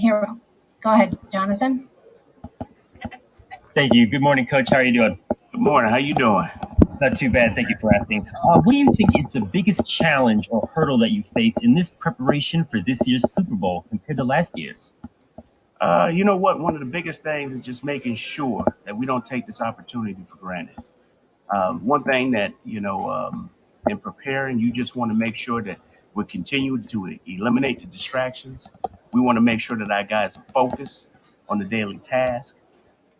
Here, go ahead, Jonathan. Thank you. Good morning, Coach. How are you doing? Good morning. How you doing? Not too bad. Thank you for asking. What do you think is the biggest challenge or hurdle that you face in this preparation for this year's Super Bowl compared to last year's? You know what? One of the biggest things is just making sure that we don't take this opportunity for granted. One thing that, in preparing, you just want to make sure that we continue to eliminate the distractions. We want to make sure that our guys are focused on the daily task.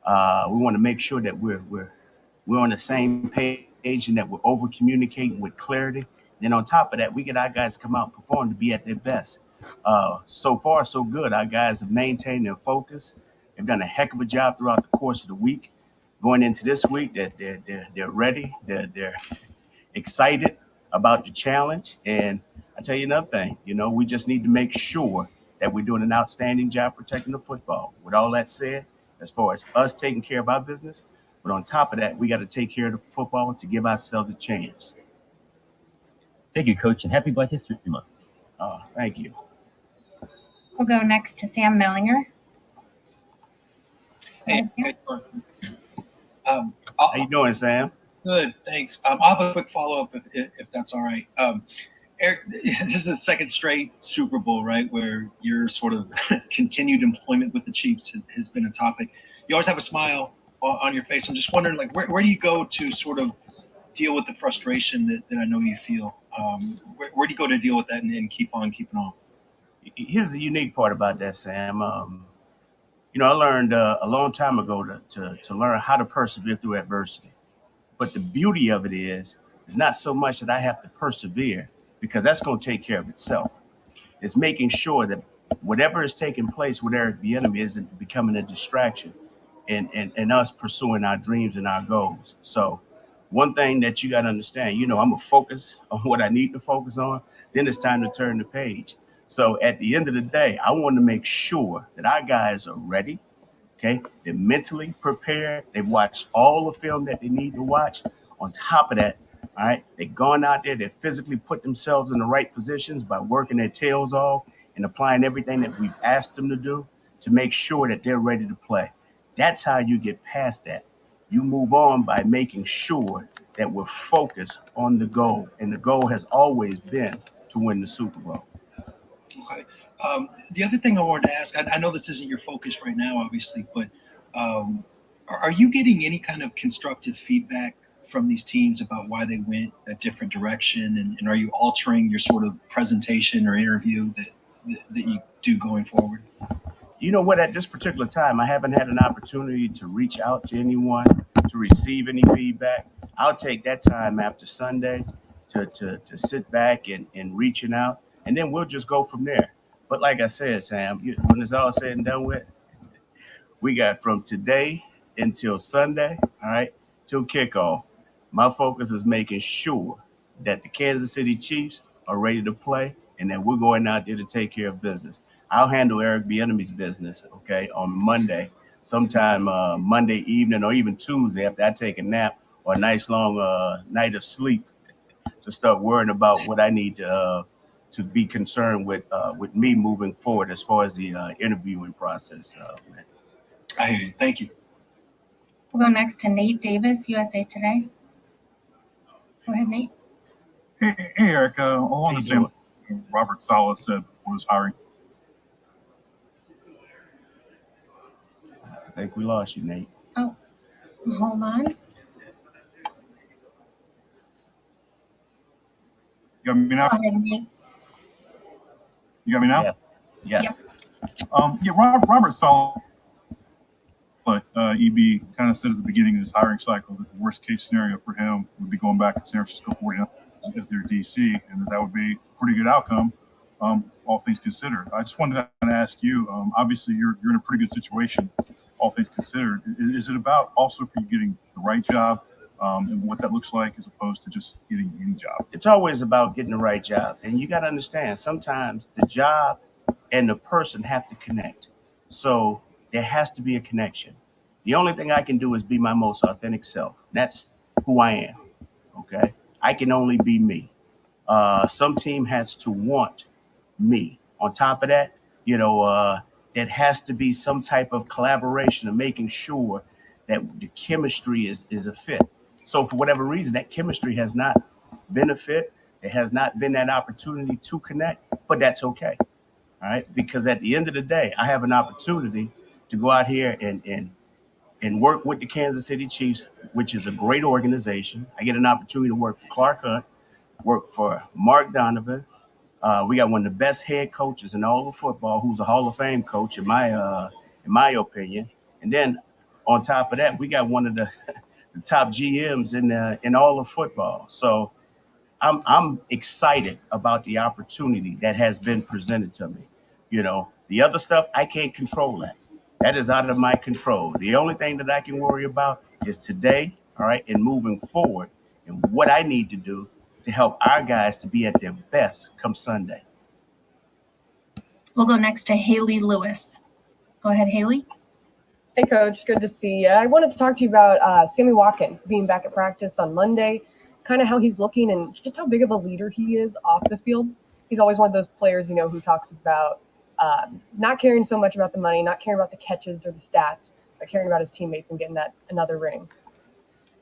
We want to make sure that we're on the same page and that we're over communicating with clarity. Then on top of that, we get our guys to come out and perform to be at their best. So far, so good. Our guys have maintained their focus. They've done a heck of a job throughout the course of the week. Going into this week, they're ready. They're excited about the challenge. And I tell you another thing, we just need to make sure that we're doing an outstanding job protecting the football. With all that said, as far as us taking care of our business, but on top of that, we got to take care of the football to give ourselves a chance. Thank you, Coach, and happy Black History Month. Thank you. We'll go next to Sam Mellinger. Hey, How you doing, Sam? good, thanks. I'll have a quick follow-up if that's all right. Eric, this is the second straight Super Bowl, right, where your sort of continued employment with the Chiefs has been a topic. You always have a smile on your face. I'm just wondering, like, where do you go to sort of deal with the frustration that I know you feel? Where do you go to deal with that and keep on keeping on? Here's the unique part about that, Sam. I learned a long time ago to learn how to persevere through adversity. But the beauty of it is not so much that I have to persevere because that's going to take care of itself. It's making sure that whatever is taking place with Eric the enemy isn't becoming a distraction and us pursuing our dreams and our goals. So one thing that you got to understand, I'm going to focus on what I need to focus on. Then it's time to turn the page. So at the end of the day, I want to make sure that our guys are ready. Okay. They're mentally prepared. They've watched all the film that they need to watch. On top of that, all right, they've gone out there, they physically put themselves in the right positions by working their tails off and applying everything that we've asked them to do to make sure that they're ready to play. That's how you get past that. You move on by making sure that we're focused on the goal. And the goal has always been to win the Super Bowl. Okay. The other thing I wanted to ask, I know this isn't your focus right now, obviously, but are you getting any kind of constructive feedback from these teams about why they went a different direction? And are you altering your sort of presentation or interview that you do going forward? You know what? At this particular time, I haven't had an opportunity to reach out to anyone to receive any feedback. I'll take that time after Sunday to sit back and reaching out, and then we'll just go from there. But like I said, Sam, when it's all said and done with, we got from today until Sunday, all right, till kickoff. My focus is making sure that the Kansas City Chiefs are ready to play and that we're going out there to take care of business. I'll handle Eric Bieniemy's business, okay, on Monday, sometime Monday evening or even Tuesday after I take a nap or a nice long night of sleep to start worrying about what I need to be concerned with me moving forward as far as the interviewing process. I hear you. Thank you. We'll go next to Nate Davis, USA Today. Go ahead, Nate. Hey, Eric, along the same line Robert Saleh said before his hiring. I think we lost you, Nate. Oh, hold on. You got me now? Go ahead, Nate. You got me now? Yeah. Yes. Robert Saleh, EB kind of said at the beginning of his hiring cycle that the worst case scenario for him would be going back to San Francisco 49ers as their DC, and that would be a pretty good outcome, all things considered. I just wanted to ask you, obviously you're in a pretty good situation, all things considered. Is it about also for you getting the right job and what that looks like as opposed to just getting any job? It's always about getting the right job. And you got to understand, sometimes the job and the person have to connect. So there has to be a connection. The only thing I can do is be my most authentic self. That's who I am. Okay. I can only be me. Some team has to want me. On top of that, that has to be some type of collaboration of making sure that the chemistry is a fit. So for whatever reason, that chemistry has not been a fit. There has not been that opportunity to connect, but that's okay. All right. Because at the end of the day, I have an opportunity to go out here and work with the Kansas City Chiefs, which is a great organization. I get an opportunity to work for Clark Hunt, work for Mark Donovan. We got one of the best head coaches in all of football, who's a Hall of Fame coach in my opinion. And then on top of that, we got one of the, the top GMs in all of football. So I'm excited about the opportunity that has been presented to me. You know, the other stuff I can't control that. That is out of my control. The only thing that I can worry about is today, all right, and moving forward, and what I need to do to help our guys to be at their best come Sunday. We'll go next to Haley Lewis. Go ahead, Haley. Hey, Coach. Good to see you. I wanted to talk to you about Sammy Watkins being back at practice on Monday, kind of how he's looking and just how big of a leader he is off the field. He's always one of those players, you know, who talks about not caring so much about the money, not caring about the catches or the stats, but caring about his teammates and getting that another ring.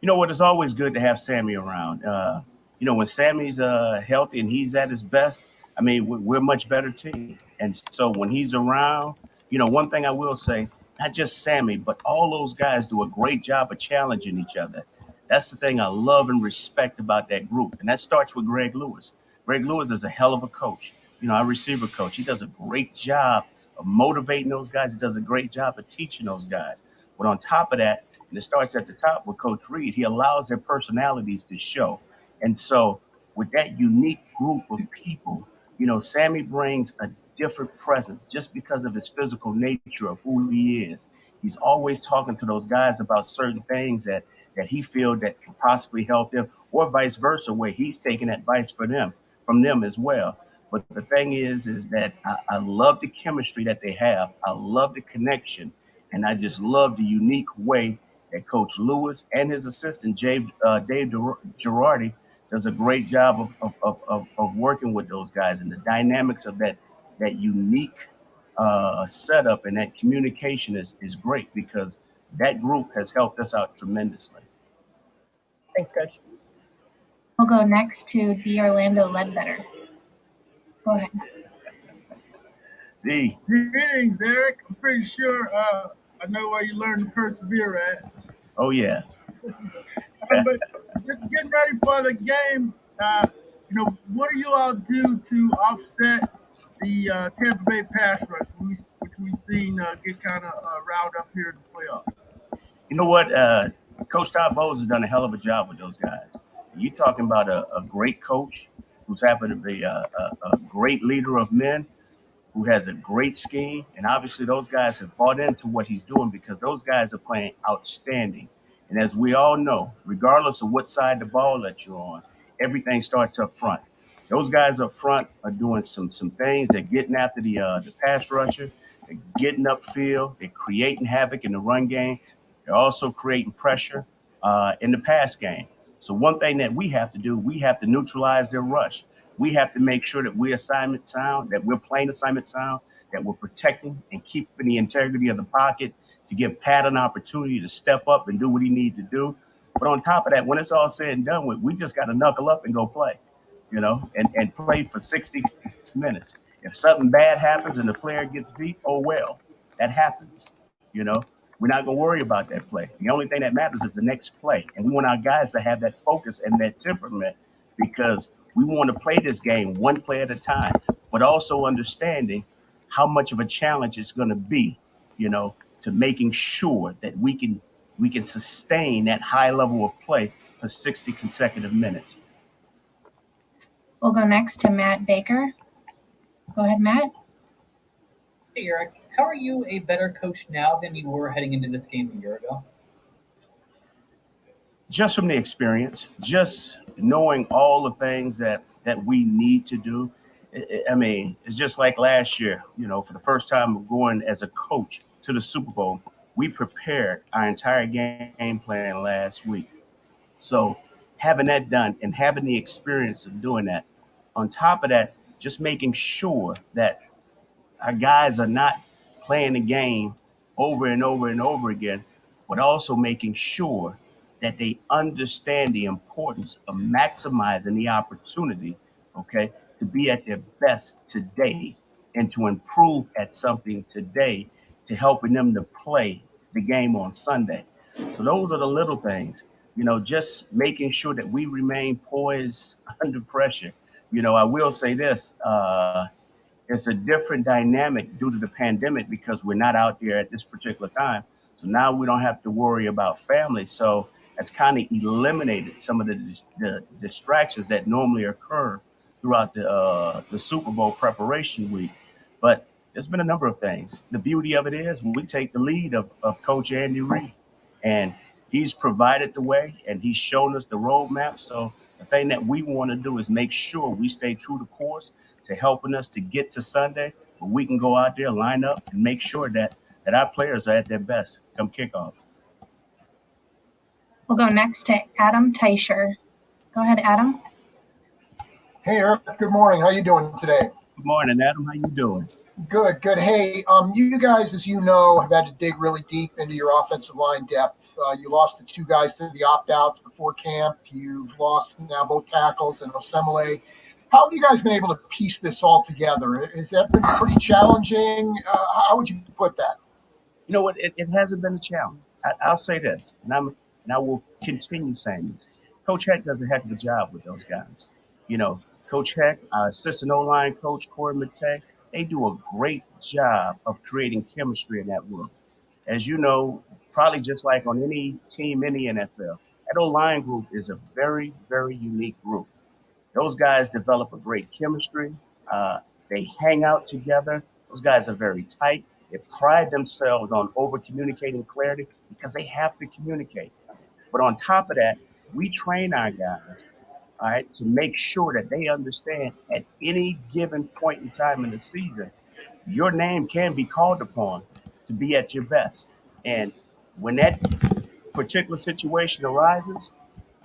You know what? It's always good to have Sammy around. You know, when Sammy's healthy and he's at his best, I mean, we're a much better team. And so when he's around, you know, one thing I will say, not just Sammy, but all those guys do a great job of challenging each other. That's the thing I love and respect about that group. And that starts with Greg Lewis. Greg Lewis is a hell of a coach. You know, our receiver coach, he does a great job of motivating those guys. He does a great job of teaching those guys. But on top of that, and it starts at the top with Coach Reed, he allows their personalities to show. And so with that unique group of people, you know, Sammy brings a different presence just because of his physical nature of who he is. He's always talking to those guys about certain things that he feels that can possibly help them, or vice versa, where he's taking advice from them as well. But the thing is that I love the chemistry that they have. I love the connection. And I just love the unique way that Coach Lewis and his assistant, Dave Girardi, does a great job of working with those guys, and the dynamics of that unique setup and that communication is great, because that group has helped us out tremendously. Thanks, Coach. We'll go next to D. Orlando Ledbetter. Go ahead. D. Greetings, Eric. I'm pretty sure I know where you learned to persevere at. Oh, yeah. But just getting ready for the game, you know, what do you all do to offset the Tampa Bay pass rush, which we've seen get kind of riled up here in the playoffs? You know what? Coach Todd Bowles has done a hell of a job with those guys. You're talking about a great coach who's happened to be a great leader of men, who has a great scheme. And obviously those guys have bought into what he's doing, because those guys are playing outstanding. And as we all know, regardless of what side of the ball that you're on, everything starts up front. Those guys up front are doing some things. They're getting after the pass rusher. They're getting upfield. They're creating havoc in the run game. They're also creating pressure in the pass game. So one thing that we have to do, we have to neutralize their rush. We have to make sure that we're assignment sound, that we're playing assignment sound, that we're protecting and keeping the integrity of the pocket, to give Pat an opportunity to step up and do what he needs to do. But on top of that, when it's all said and done with, we just got to knuckle up and go play, you know, and play for 60 minutes. If something bad happens and the player gets beat, oh, well, that happens, you know. We're not going to worry about that play. The only thing that matters is the next play. And we want our guys to have that focus and that temperament, because we want to play this game one play at a time, but also understanding how much of a challenge it's going to be, you know, to making sure that we can sustain that high level of play for 60 consecutive minutes. We'll go next to Matt Baker. Go ahead, Matt. Hey, Eric. How are you a better coach now than you were heading into this game a year ago? Just from the experience, just knowing all the things that we need to do. I mean, it's just like last year, you know, for the first time going as a coach to the Super Bowl, we prepared our entire game plan last week. So having that done and having the experience of doing that, on top of that, just making sure that our guys are not playing the game over and over and over again, but also making sure that they understand the importance of maximizing the opportunity, okay, to be at their best today and to improve at something today to helping them to play the game on Sunday. So those are the little things, just making sure that we remain poised under pressure. I will say this, it's a different dynamic due to the pandemic because we're not out there at this particular time. So now we don't have to worry about family. So that's kind of eliminated some of the distractions that normally occur throughout the Super Bowl preparation week. But there's been a number of things. The beauty of it is we take the lead of Coach Andy Reid, and he's provided the way and he's shown us the roadmap. So the thing that we want to do is make sure we stay true to course to helping us to get to Sunday, where we can go out there, line up, and make sure that our players are at their best come kickoff. We'll go next to Adam Teicher. Go ahead, Adam. Hey, Eric. Good morning. How you doing today? Good morning, Adam. How you doing? Good, good. Hey, you guys, as you know, have had to dig really deep into your offensive line depth. You lost the two guys to the opt-outs before camp. You've lost now both tackles and Osemele. How have you guys been able to piece this all together? Has that been pretty challenging? How would you put that? You know what? It hasn't been a challenge. I'll say this, and I will continue saying this. Coach Heck does a heck of a job with those guys. Coach Heck, our assistant O-line coach, Corey Matei, they do a great job of creating chemistry in that room. As you know, probably just like on any team in the NFL, that O-line group is a very, very unique group. Those guys develop a great chemistry. They hang out together. Those guys are very tight. They pride themselves on over-communicating clarity because they have to communicate. But on top of that, we train our guys, all right, to make sure that they understand at any given point in time in the season, your name can be called upon to be at your best. And when that particular situation arises,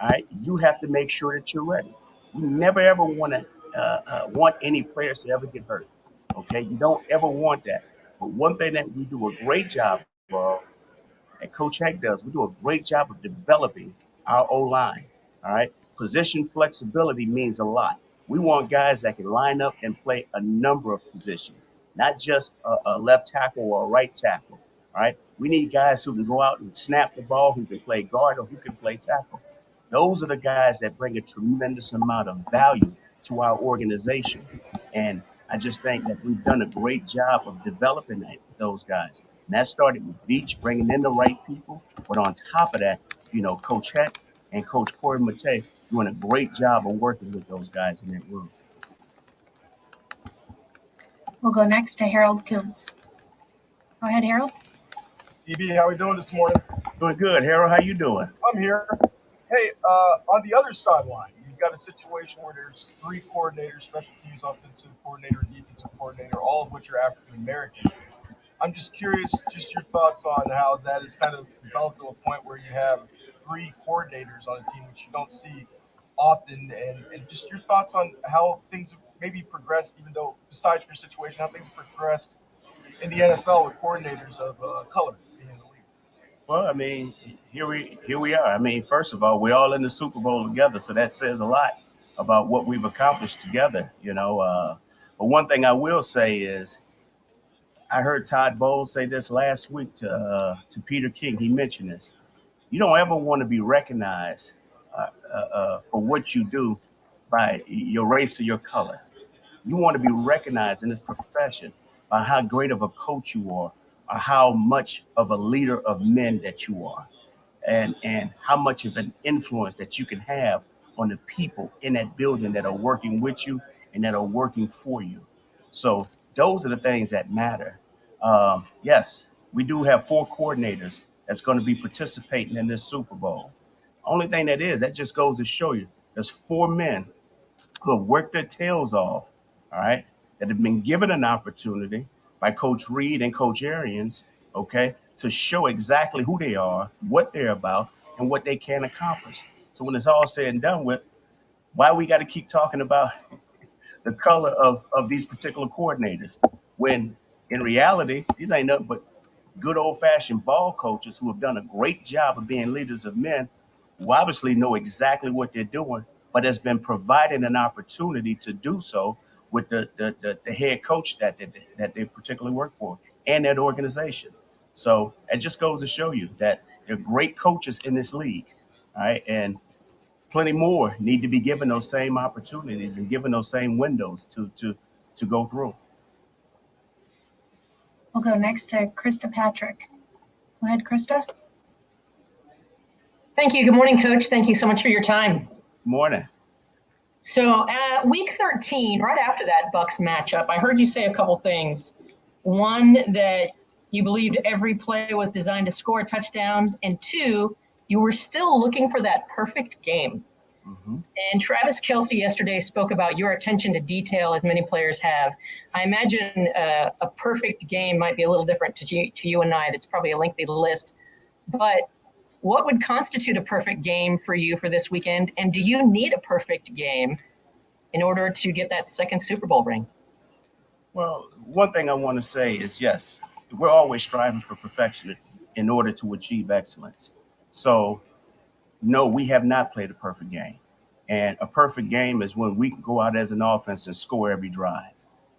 all right, you have to make sure that you're ready. You never ever want any players to ever get hurt. Okay, you don't ever want that. But one thing that we do a great job of, and Coach Heck does, we do a great job of developing our O-line. All right, position flexibility means a lot. We want guys that can line up and play a number of positions, not just a left tackle or a right tackle. All right, we need guys who can go out and snap the ball, who can play guard or who can play tackle. Those are the guys that bring a tremendous amount of value to our organization. And I just think that we've done a great job of developing those guys. And that started with Beach, bringing in the right people. But on top of that, Coach Heck and Coach Corey Matei doing a great job of working with those guys in that room. We'll go next to Harold Coombs. Go ahead, Harold. EB, how we doing this morning? Doing good. Harold, how you doing? I'm here. Hey, on the other sideline, you've got a situation where there's three coordinators, special teams, offensive coordinator, defensive coordinator, all of which are African American. I'm just curious, just your thoughts on how that is kind of developed to a point where you have three coordinators on a team, which you don't see often, and just your thoughts on how things have maybe progressed, even though besides your situation, how things have progressed in the NFL with coordinators of color being in the league. Well, I mean, here we are. I mean, first of all, we're all in the Super Bowl together, so that says a lot about what we've accomplished together, But one thing I will say is, I heard Todd Bowles say this last week to Peter King. He mentioned this. You don't ever want to be recognized for what you do by your race or your color. You want to be recognized in this profession by how great of a coach you are, or how much of a leader of men that you are, and how much of an influence that you can have on the people in that building that are working with you and that are working for you. So those are the things that matter. Yes, we do have four coordinators that's going to be participating in this Super Bowl. Only thing that just goes to show you, there's four men who have worked their tails off, all right, that have been given an opportunity by Coach Reid and Coach Arians, okay, to show exactly who they are, what they're about, and what they can accomplish. So when it's all said and done with, why we got to keep talking about the color of these particular coordinators when in reality, these ain't nothing but good old fashioned ball coaches who have done a great job of being leaders of men, who obviously know exactly what they're doing, but has been provided an opportunity to do so with the head coach that they particularly work for and that organization. So it just goes to show you that there are great coaches in this league, all right, and plenty more need to be given those same opportunities and given those same windows to go through. We'll go next to Krista Patrick. Go ahead, Krista. Thank you. Good morning, Coach. Thank you so much for your time. Morning. So week 13, right after that Bucks matchup, I heard you say a couple things. One, that you believed every play was designed to score a touchdown, and two, you were still looking for that perfect game. Mm-hmm. And Travis Kelce yesterday spoke about your attention to detail, as many players have. I imagine a perfect game might be a little different to you and I. That's probably a lengthy list. But what would constitute a perfect game for you for this weekend? And do you need a perfect game in order to get that second Super Bowl ring? Well, one thing I want to say is yes, we're always striving for perfection in order to achieve excellence. So, no, we have not played a perfect game. And a perfect game is when we can go out as an offense and score every drive,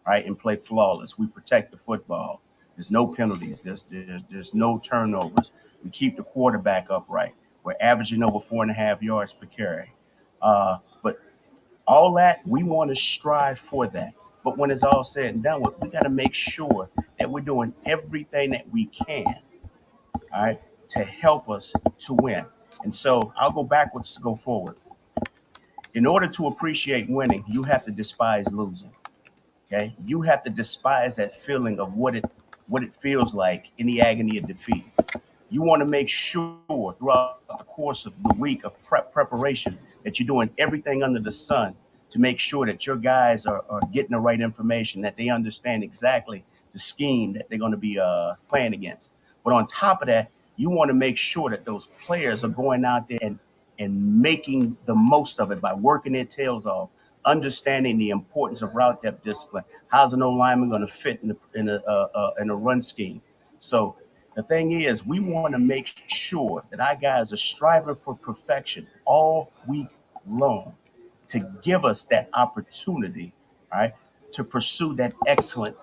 right? And play flawless. We protect the football. There's no penalties. There's no turnovers. We keep the quarterback upright. We're averaging over 4.5 yards per carry. But all that, we want to strive for that. But when it's all said and done with, we got to make sure that we're doing everything that we can, all right, to help us to win. And so I'll go backwards to go forward. In order to appreciate winning, you have to despise losing. Okay, you have to despise that feeling of what it feels like in the agony of defeat. You want to make sure throughout the course of the week of preparation that you're doing everything under the sun to make sure that your guys are getting the right information, that they understand exactly the scheme that they're going to be playing against. But on top of that, you want to make sure that those players are going out there and making the most of it by working their tails off, understanding the importance of route depth discipline. How's an O-lineman going to fit in a run scheme? So the thing is, we want to make sure that our guys are striving for perfection all week long to give us that opportunity, right, to pursue that excellent,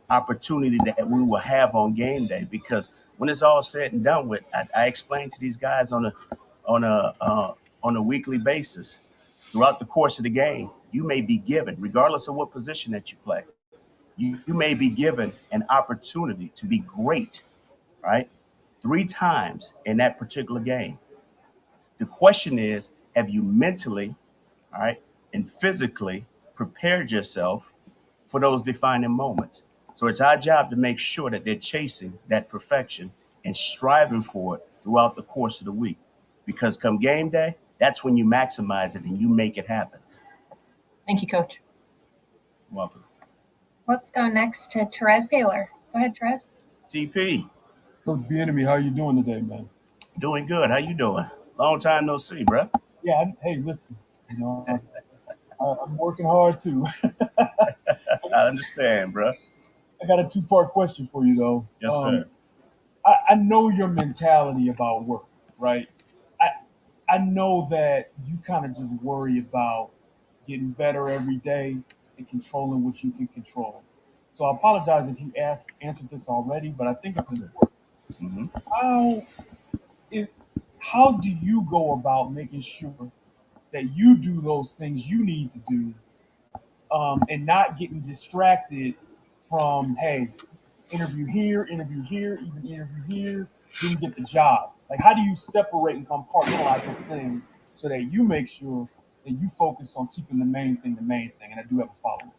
opportunity that we will have on game day. Because when it's all said and done with, I explain to these guys on a weekly basis throughout the course of the game, you may be given, regardless of what position that you play, you may be given an opportunity to be great, right? 3 times in that particular game. The question is, have you mentally, all right, and physically prepared yourself for those defining moments? So it's our job to make sure that they're chasing that perfection and striving for it throughout the course of the week. Because come game day, that's when you maximize it and you make it happen. Thank you, Coach. Welcome. Let's go next to Therese Paler. Go ahead, Therese. TP. Coach Bieniemy, how you doing today, man? Doing good. How you doing? Long time no see, bro. Yeah, hey, listen, I'm working hard too. I understand, bro. I got a 2-part question for you, though. Yes, sir. I know your mentality about work, right? I know that you kind of just worry about getting better every day and controlling what you can control. So I apologize if you answered this already, but I think it's important. Mm-hmm. How do you go about making sure that you do those things you need to do and not getting distracted from, hey, interview here, even interview here, didn't get the job? Like, how do you separate and compartmentalize those things so that you make sure that you focus on keeping the main thing? And I do have a follow-up.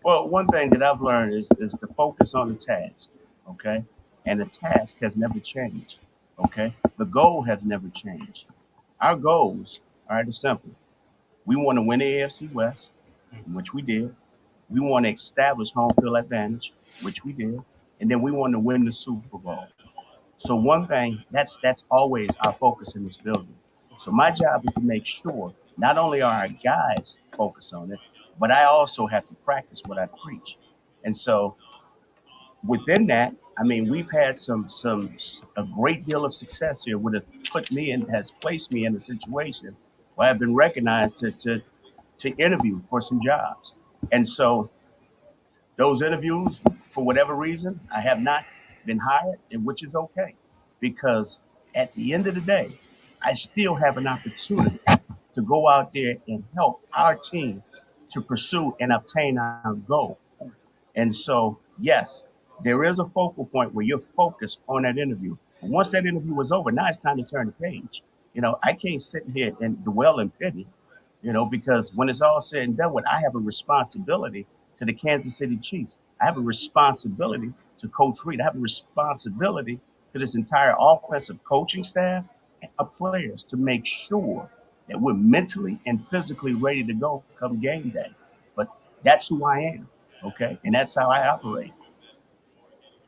Well, one thing that I've learned is to focus on the task, okay? And the task has never changed, okay? The goal has never changed. Our goals, all right, are simple. We want to win the AFC West, which we did. We want to establish home field advantage, which we did. And then we want to win the Super Bowl. So one thing, that's always our focus in this building. So my job is to make sure not only are our guys focused on it, but I also have to practice what I preach. And so within that, I mean, we've had a great deal of success here, would have has placed me in a situation where I've been recognized to interview for some jobs. And so those interviews, for whatever reason, I have not been hired, and which is okay, because at the end of the day, I still have an opportunity to go out there and help our team to pursue and obtain our goal. And so, yes, there is a focal point where you're focused on that interview. And once that interview is over, now it's time to turn the page. You know, I can't sit here and dwell in pity, you know, because when it's all said and done with, I have a responsibility to the Kansas City Chiefs. I have a responsibility to Coach Reed. I have a responsibility to this entire offensive coaching staff and our players to make sure that we're mentally and physically ready to go come game day. But that's who I am, okay? And that's how I operate.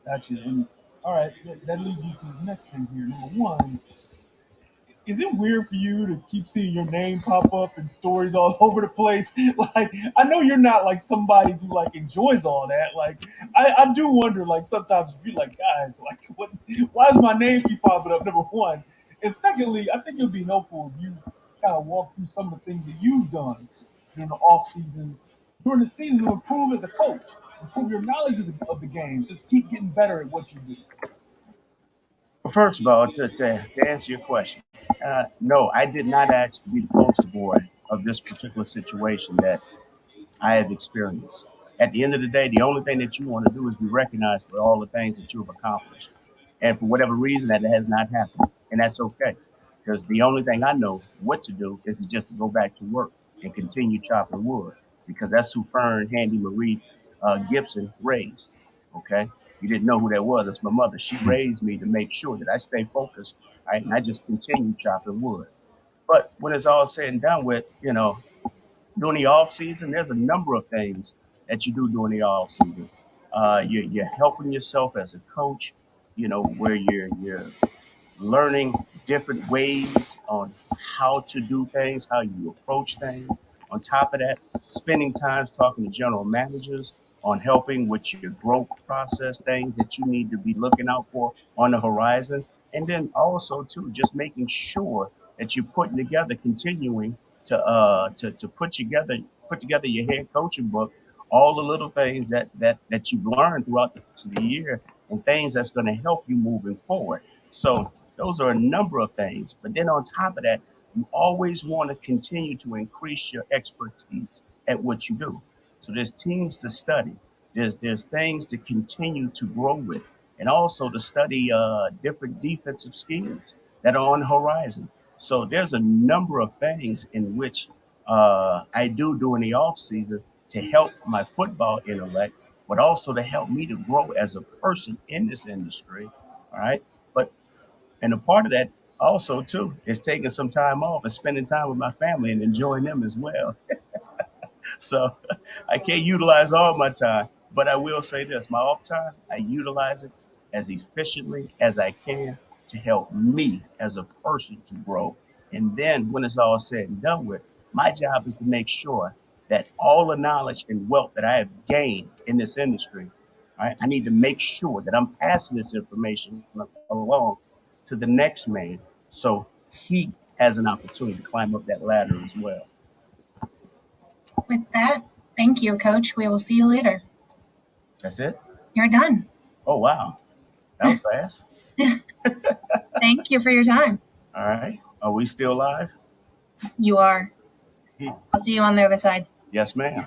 Gotcha. And, all right, that leads me to the next thing here. Number one, is it weird for you to keep seeing your name pop up in stories all over the place? Like, I know you're not like somebody who like enjoys all that. Like, I do wonder, like, sometimes if you're like, guys, like, why does my name keep popping up? Number one. And secondly, I think it would be helpful if you kind of walk through some of the things that you've done during the off seasons, during the season to improve as a coach, improve your knowledge of the game, just keep getting better at what you do. Well, first of all, to answer your question, no, I did not ask to be the poster boy of this particular situation that I have experienced. At the end of the day, the only thing that you want to do is be recognized for all the things that you have accomplished. And for whatever reason, that has not happened. And that's okay. Because the only thing I know what to do is just to go back to work and continue chopping wood. Because that's who Fern Handy Marie Gibson raised. Okay? You didn't know who that was. That's my mother. She raised me to make sure that I stay focused, right? And I just continue chopping wood. But when it's all said and done with, you know, during the off season, there's a number of things that you do during the off season. You're helping yourself as a coach, you know, where you're learning different ways on how to do things, how you approach things. On top of that, spending time talking to general managers on helping with your growth process, things that you need to be looking out for on the horizon. And then also too, just making sure that you're putting together, continuing to put together your head coaching book, all the little things that you've learned throughout the year and things that's going to help you moving forward. So those are a number of things. But then on top of that, you always want to continue to increase your expertise at what you do. So there's teams to study. There's things to continue to grow with, and also to study different defensive schemes that are on the horizon. So there's a number of things in which I do during the off season to help my football intellect, but also to help me to grow as a person in this industry. All right. And a part of that also too is taking some time off and spending time with my family and enjoying them as well. So I can't utilize all my time, but I will say this, my off time, I utilize it as efficiently as I can to help me as a person to grow. And then when it's all said and done with, my job is to make sure that all the knowledge and wealth that I have gained in this industry, right, I need to make sure that I'm passing this information along to the next man so he has an opportunity to climb up that ladder as well. With that, thank you, Coach. We will see you later. That's it? You're done. Oh, wow. That was fast. Thank you for your time. All right. Are we still live? You are. I'll see you on the other side. Yes, ma'am.